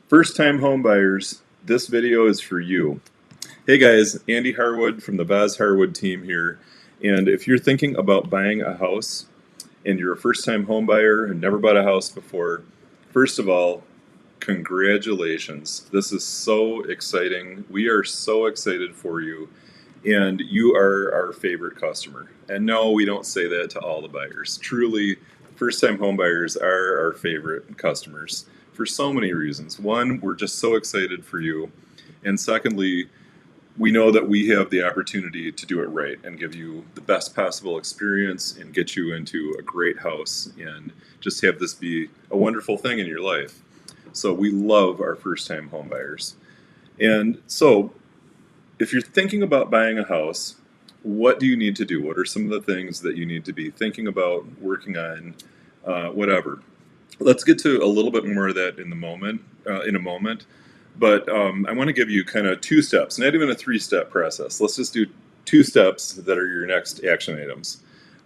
First-time home buyers, this video is for you. Hey guys, Andy Harwood from the Vaz+Harwood Team here. And if you're thinking about buying a house and you're a first-time home buyer and never bought a house before, first of all, congratulations. This is so exciting. We are so excited for you. And you are our favorite customer. And no, we don't say that to all the buyers. Truly, first-time home buyers are our favorite customers for so many reasons. One, we're just so excited for you. And secondly, we know that we have the opportunity to do it right and give you the best possible experience and get you into a great house and just have this be a wonderful thing in your life. So we love our first-time home buyers. And so if you're thinking about buying a house, what do you need to do? What are some of the things that you need to be thinking about, working on, whatever? Let's get to a little bit more of that in a moment. But I want to give you kind of two steps, not even a three-step process. Let's just do two steps that are your next action items.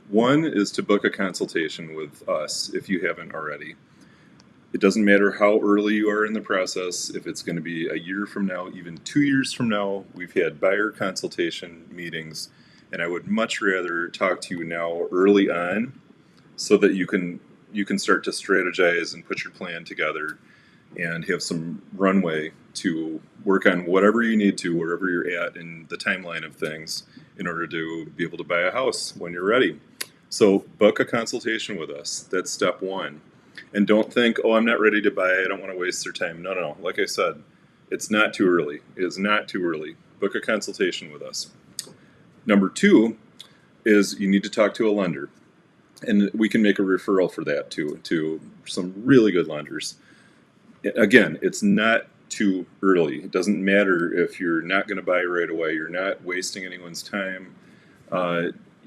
One is to book a consultation with us if you haven't already. It doesn't matter how early you are in the process, if it's going to be a year from now, even 2 years from now. We've had buyer consultation meetings, and I would much rather talk to you now early on so that you can start to strategize and put your plan together and have some runway to work on whatever you need to, wherever you're at in the timeline of things, in order to be able to buy a house when you're ready. So book a consultation with us. That's step one. And don't think, oh, I'm not ready to buy, I don't want to waste their time. No, no, no. Like I said, it's not too early. It is not too early. Book a consultation with us. Number two is you need to talk to a lender. And we can make a referral for that to some really good lenders. Again, it's not too early. It doesn't matter if you're not going to buy right away. You're not wasting anyone's time.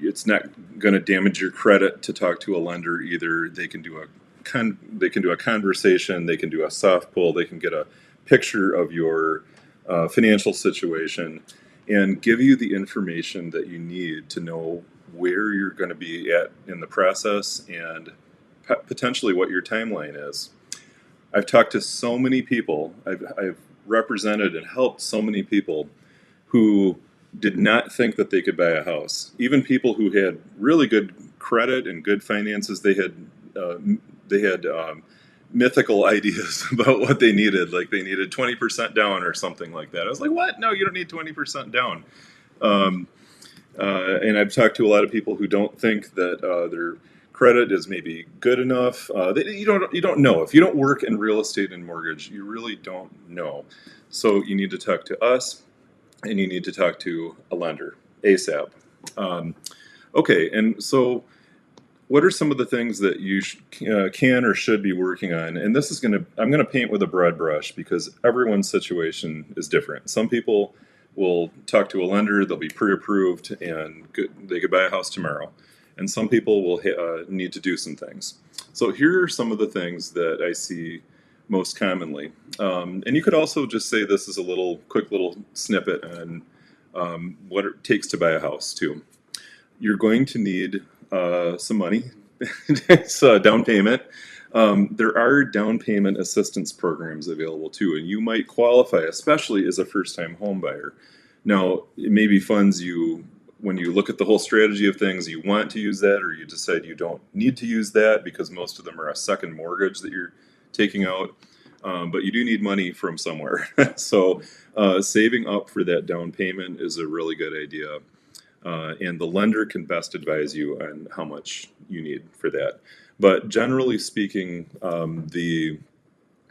It's not going to damage your credit to talk to a lender either. They can do a conversation. They can do a soft pull. They can get a picture of your financial situation and give you the information that you need to know where you're going to be at in the process and potentially what your timeline is. I've talked to so many people. I've represented and helped so many people who did not think that they could buy a house. Even people who had really good credit and good finances, they had mythical ideas about what they needed, like they needed 20% down or something like that. I was like, what? No, you don't need 20% down. And I've talked to a lot of people who don't think that their credit is maybe good enough. You don't know. If you don't work in real estate and mortgage, you really don't know. So you need to talk to us, and you need to talk to a lender ASAP. Okay, and so what are some of the things that you can or should be working on? And this is I'm gonna paint with a broad brush because everyone's situation is different. Some people will talk to a lender, they'll be pre-approved, and they could buy a house tomorrow. And some people will need to do some things. So here are some of the things that I see most commonly. And you could also just say this is a quick little snippet on what it takes to buy a house too. You're going to need some money. It's a down payment. There are down payment assistance programs available too, and you might qualify, especially as a first-time home buyer. Now, it may be funds when you look at the whole strategy of things, you want to use that, or you decide you don't need to use that because most of them are a second mortgage that you're taking out. But you do need money from somewhere. So saving up for that down payment is a really good idea. And the lender can best advise you on how much you need for that. But generally speaking, the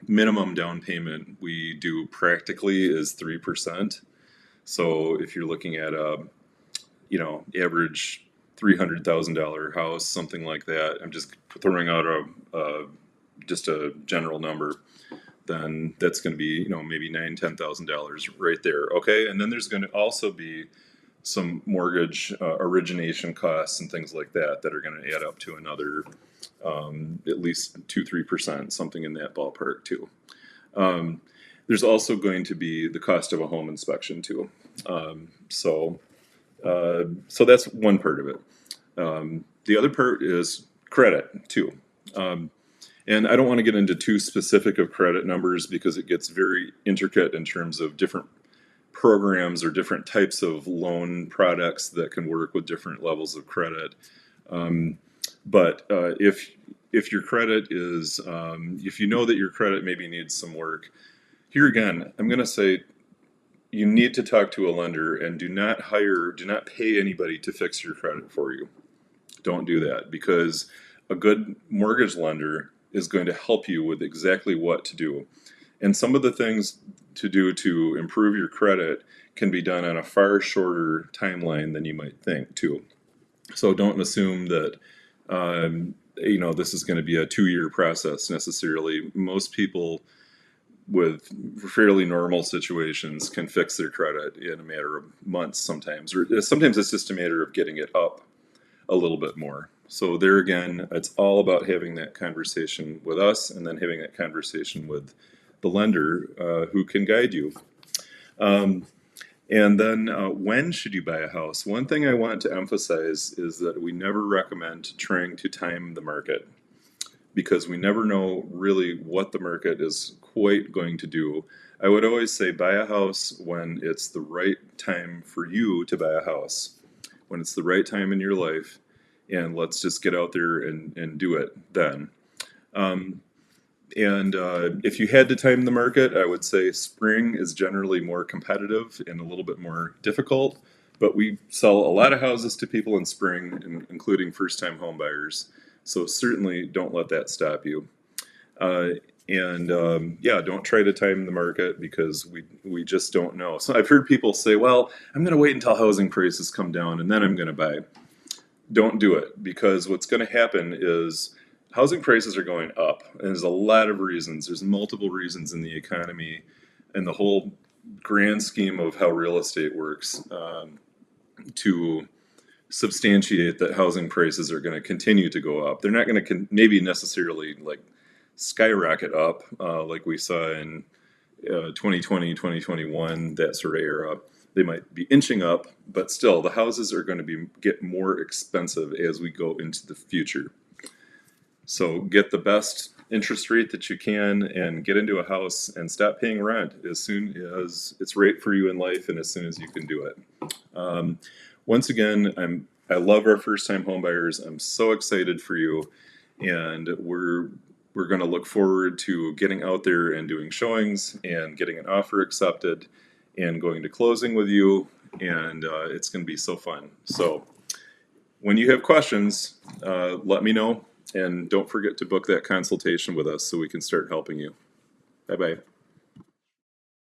minimum down payment we do practically is 3%. So if you're looking at a average $300,000 house, something like that, I'm just throwing out just a general number, then that's going to be maybe $9,000-$10,000 right there. Okay, and then there's going to also be some mortgage origination costs and things like that are going to add up to another at least 2-3%, something in that ballpark too. There's also going to be the cost of a home inspection too. So that's one part of it. The other part is credit too. And And I don't want to get into too specific of credit numbers because it gets very intricate in terms of different programs or different types of loan products that can work with different levels of credit. Um, but if your credit is, if you know that your credit maybe needs some work, here again, I'm going to say you need to talk to a lender and do not pay anybody to fix your credit for you. Don't do that, because a good mortgage lender is going to help you with exactly what to do. And some of the things to do to improve your credit can be done on a far shorter timeline than you might think, too. So don't assume that this is going to be a 2-year process necessarily. Most people with fairly normal situations can fix their credit in a matter of months sometimes, or sometimes it's just a matter of getting it up a little bit more. So there again, it's all about having that conversation with us and then having that conversation with the lender who can guide you. And then when should you buy a house? One thing I want to emphasize is that we never recommend trying to time the market, because we never know really what the market is quite going to do. I would always say buy a house when it's the right time for you to buy a house, when it's the right time in your life, and let's just get out there and do it then. If you had to time the market, I would say spring is generally more competitive and a little bit more difficult, but we sell a lot of houses to people in spring, including first-time home buyers. So certainly don't let that stop you. Don't try to time the market, because we just don't know. So I've heard people say, well, I'm going to wait until housing prices come down and then I'm going to buy. Don't do it, because what's going to happen is housing prices are going up. And there's a lot of reasons. There's multiple reasons in the economy and the whole grand scheme of how real estate works to substantiate that housing prices are going to continue to go up. They're not going to maybe necessarily like skyrocket up like we saw in 2020, 2021, that sort of era. They might be inching up, but still the houses are going to get more expensive as we go into the future. So get the best interest rate that you can and get into a house and stop paying rent as soon as it's right for you in life and as soon as you can do it. Once again, I love our first-time home buyers. I'm so excited for you, and we're going to look forward to getting out there and doing showings and getting an offer accepted and going to closing with you, and it's going to be so fun. So when you have questions, let me know, and don't forget to book that consultation with us so we can start helping you. Bye-bye.